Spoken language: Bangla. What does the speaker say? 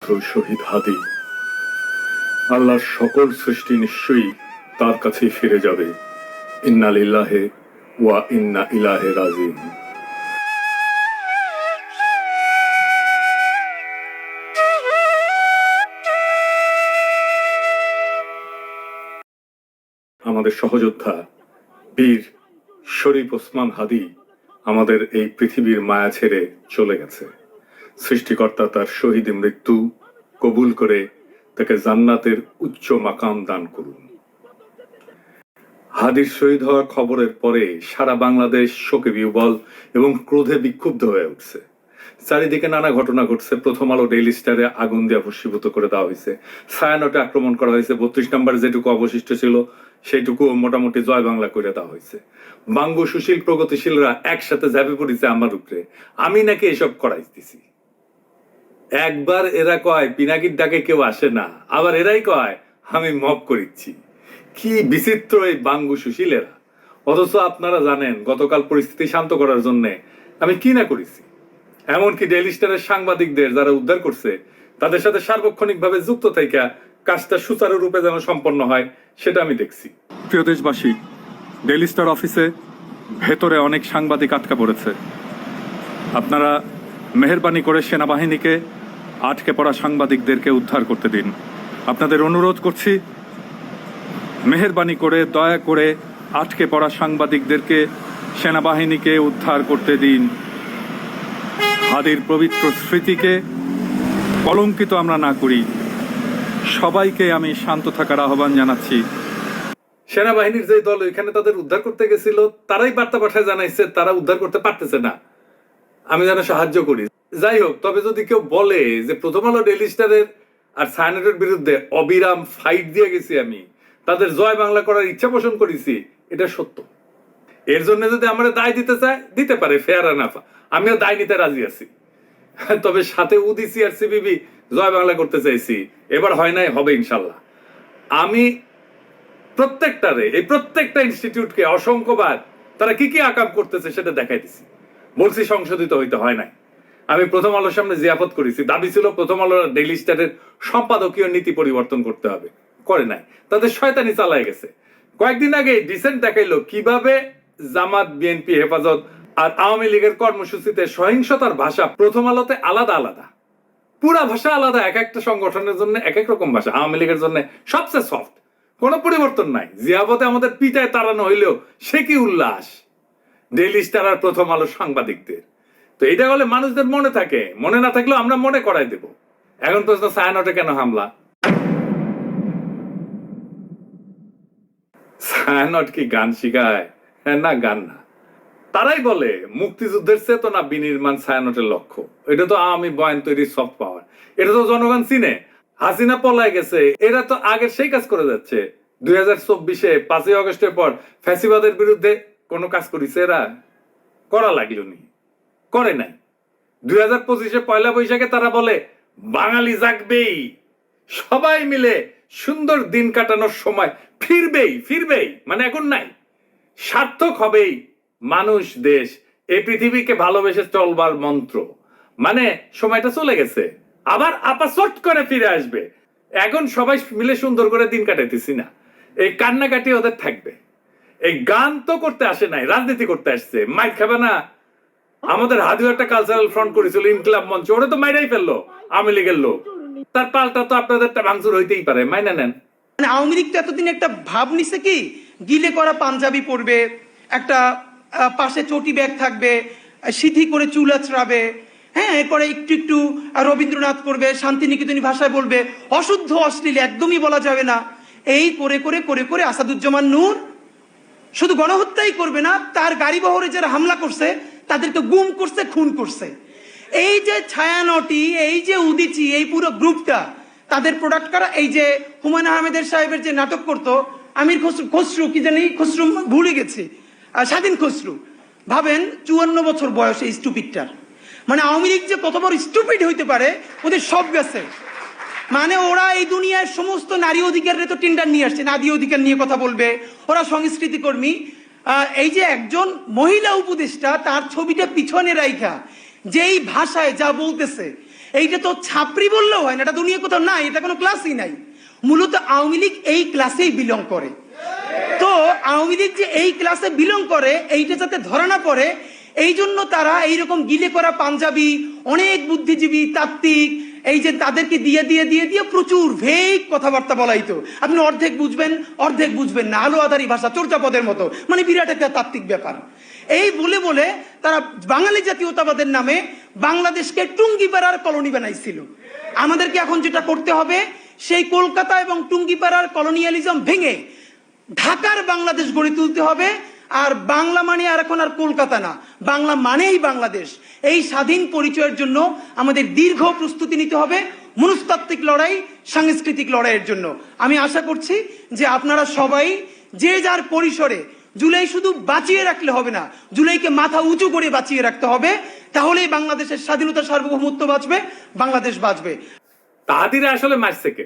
শহীদ হাদি, আল্লাহর সকল সৃষ্টি নিশ্চয়ই তার কাছেই ফিরে যাবে। ইন্না লিল্লাহি ওয়া ইন্না ইলাইহি রাজিউন। আমাদের সহযোদ্ধা বীর শরীফ ওসমান হাদি আমাদের এই পৃথিবীর মায়া ছেড়ে চলে গেছে। সৃষ্টিকর্তা তার শহীদ মৃত্যু কবুল করে তাকে জান্নাতের উচ্চ মাকাম দান করুন। হাদির শহীদ হওয়ার খবরের পরে সারা বাংলাদেশ শোকে বিহ্বল এবং ক্রোধে বিক্ষুব্ধ হয়ে উঠছে। চারিদিকে নানা ঘটনা ঘটছে। প্রথম আলো ডেইলি স্টারে আগুন দিয়ে ভস্মীভূত করে দেওয়া হয়েছে। ছায়ানটে আক্রমণ করা হয়েছে। 32 নম্বর যেটুকু অবশিষ্ট ছিল সেইটুকু মোটামুটি জয় বাংলা করে দেওয়া হয়েছে। বাঙ্গু সুশীল প্রগতিশীলরা একসাথে ঝাঁপে পড়েছে আমার উপরে, আমি নাকি এসব করাইতেছি। একবার এরা কয় পিনাকির ডাকে কেউ আসে না, আবার এরাই কয় আমি মব করিচ্ছি। কি বিচিত্র এই বাঙ্গু সুশীলেরা। অথচ আপনারা জানেন গতকাল পরিস্থিতি শান্ত করার জন্য আমি কি না করেছি। এমনকি ডেইলি স্টারের সাংবাদিকদের যারা উদ্ধার করছে তাদের সাথে সার্বক্ষণিকভাবে যুক্ত থেকে কাজটা সুচারুরূপে যেন সম্পন্ন হয় সেটা আমি দেখছি। প্রিয় দেশবাসী, ডেইলি স্টার অফিসে ভেতরে অনেক সাংবাদিক আটকা পড়েছে। আপনারা মেহেরবানি করে সেনাবাহিনীকে আটকে পড়া সাংবাদিকদেরকে উদ্ধার করতে দিন। আপনাদের অনুরোধ করছি, মেহেরবানি করে দয়া করে আটকে পড়া সাংবাদিকদেরকে সেনাবাহিনীকে উদ্ধার করতে দিন। হাদির পবিত্র স্মৃতিকে কলঙ্কিত আমরা না করি। সবাইকে আমি শান্ত থাকার আহ্বান জানাচ্ছি। সেনাবাহিনীর যে দল এখানে তাদের উদ্ধার করতে গেছিল তারাই বার্তা পাঠায় জানাইছে তারা উদ্ধার করতে পারতেছে না, আমি যেন সাহায্য করি। যাই হোক, তবে যদি কেউ বলে যে প্রথম আলো ডেইলি স্টারের আর ছায়ানটের বিরুদ্ধে অবিরাম ফাইট দিয়ে গেছি, আমি তাদের জয় বাংলা করার ইচ্ছা পোষণ করেছি, এটা সত্য। এর জন্য যদি আমরা দায় দিতে চায় দিতে পারে, ফেয়ার এনাফ, আমিও দায় নিতে রাজি আছি। তবে সাথে উদিসি আর সিবিবি জয় বাংলা করতে চাইছি, এবার হয় নাই, হবে ইনশাল্লাহ। আমি প্রত্যেকটা ইনস্টিটিউটকে অসংখ্যবার তারা কি কি আকাম করতেছে সেটা দেখাই দিছি। বলছি সংশোধিত হইতে হয় নাই। আমি প্রথম আলোর সামনে জিয়াফত করেছি, দাবি ছিল প্রথম আলোর ডেইলি স্টারের সম্পাদকীয় নীতি পরিবর্তন করতে হবে, করে নাই। তাদের শয়তানি চালায় গেছে। কয়েকদিন আগে ডিসেন্ট দেখাইলো কিভাবে জামাত, বিএনপি, হেফাজত আর আওয়ামী লীগের কর্মসূচিতে সহিংসতার ভাষা প্রথম আলোতে আলাদা আলাদা, পুরা ভাষা আলাদা। এক একটা সংগঠনের জন্য এক এক রকম ভাষা। আওয়ামী লীগের জন্য সবচেয়ে সফট, কোনো পরিবর্তন নাই। জিয়াফতে আমাদের পিটায় তাড়ানো হইলেও সে কি উল্লাস ডেইলি স্টার আর প্রথম আলো সাংবাদিকদের। তো এটা হলে মানুষদের মনে থাকে, মনে না থাকলেও আমরা মনে করাই দেব। এখন প্রশ্ন, ছায়ানটে কেন হামলা? ছায়ানট কি গান শিখায়? না, গান না। তারাই বলে মুক্তিযুদ্ধের চেতনা বিনির্মাণ ছায়ানটের লক্ষ্য। এটা তো আওয়ামী বয়ান তৈরি সফট পাওয়ার। এটা তো জনগণ চিনে। হাসিনা পলায় গেছে, এরা তো আগে সেই কাজ করে যাচ্ছে। 2024-এ 5ই আগস্টের পর ফ্যাসিবাদের বিরুদ্ধে কোনো কাজ করেছে এরা? করা লাগলো নি, করে নাই। 2025-এ পয়লা বৈশাখে তারা বলে বাঙালি জাগবেই, সবাই মিলে সুন্দর দিন কাটানোর সময় ফিরবেই, মানে এখন নাই, সার্থক হবেই মানুষ, দেশ, এই পৃথিবীকে ভালোবেসে চলবার মন্ত্র। মানে সময়টা চলে গেছে, আবার আপাচট করে ফিরে আসবে। এখন সবাই মিলে সুন্দর করে দিন কাটাইতেছি না, এই কান্নাকাটি ওদের থাকবে। এই গান তো করতে আসে নাই, রাজনীতি করতে আসছে। মাইক খাবে না? আমাদের হাদিও একটা কালচারাল ফ্রন্ট করেছিল, ইনকিলাব মঞ্চ, ওরা তো মাইরাই ফেললো আওয়ামী লীগের লোক। তার পাল্টা তো আপনাদেরটা ভাঙচুর হইতেই পারে, মাইনা নেন। মানে আওয়ামী লীগ তো এতদিন একটা ভাব নিছে কি, গিলে করা পাঞ্জাবি পরবে, একটা পাশে চটি ব্যাগ থাকবে, সিথি করে চুল আঁচড়াবে, হ্যাঁ, এরপরে একটু রবীন্দ্রনাথ করবে, শান্তিনিকেতনী ভাষায় বলবে, অশুদ্ধ অশ্লীল একদমই বলা যাবে না। এই করে করে করে করে আসাদুজ্জামান নূর শুধু গণহত্যাই করবে না, তার গাড়ি বহরে যারা হামলা করছে তাদেরকে গুম করছে, খুন করছে। এই যে ছায়ানটি, এই যে উদিচি, এই পুরো গ্রুপটা তাদের প্রোডাক্ট করা। এই যে হুমায়ুন আহমেদের সাহেবের যে নাটক করতো আমির খসরু, কি জানি খসরু, ভুলে গেছি, স্বাধীন খসরু। ভাবেন 54 বছর বয়স এই স্টুপিডটার। মানে আওয়ামী লীগ যে কত বড় স্টুপিড হইতে পারে, ওদের সব গেছে। মানে ওরা এই দুনিয়ার সমস্ত নারী অধিকারের তো টেন্ডার নিয়ে আসছে, নারী অধিকার নিয়ে কথা বলবে, ওরা সংস্কৃতি কর্মী। এই যে একজন মহিলা উপদেষ্টা, তার ছবিটা পিছনে রাইখা যেই ভাষায় যা বলতেছে, এইটা তো ছাপরি বললেও হয় না, এটা দুনিয়া কোথাও নাই, এটা কোনো ক্লাসই নাই। মূলত আওয়ামী লীগ এই ক্লাসেই বিলং করে। তো আওয়ামী লীগ যে এই ক্লাসে বিলং করে এইটা যাতে ধরা না পড়ে, এই জন্য তারা এইরকম গিলে করা পাঞ্জাবি, অনেক বুদ্ধিজীবী তাত্ত্বিক, এই যে তাদেরকে দিয়ে দিয়ে দিয়ে দিয়ে প্রচুর ভেগ কথাবার্তা বলাইতো। আপনি অর্ধেক বুঝবেন অর্ধেক বুঝবেন না, আলো আধারি ভাষা, চর্যাপদের মতো, মানে বিরাট একটা তাত্ত্বিক ব্যাপার। এই বলে বলে তারা বাঙালি জাতীয়তাবাদের নামে বাংলাদেশকে টুঙ্গিপাড়ার কলোনি বানাইছিল। আমাদেরকে এখন যেটা করতে হবে, সেই কলকাতা এবং টুঙ্গিপাড়ার কলোনিয়ালিজম ভেঙে ঢাকার বাংলাদেশ গড়ে তুলতে হবে। আর বাংলা মানে আর এখন আর কলকাতা না, বাংলা মানেই বাংলাদেশ। এই স্বাধীন পরিচয়ের জন্য আমাদের দীর্ঘ প্রস্তুতি নিতে হবে, মনস্তাত্ত্বিক লড়াই, সাংস্কৃতিক লড়াইয়ের জন্য। আমি আশা করছি যে আপনারা সবাই যে যার পরিসরে জুলাই শুধু বাঁচিয়ে রাখলে হবে না, জুলাইকে মাথা উঁচু করে বাঁচিয়ে রাখতে হবে। তাহলেই বাংলাদেশের স্বাধীনতা, সার্বভৌমত্ব বাঁচবে, বাংলাদেশ বাঁচবে। তাহাদিরা আসলে মারছে কে?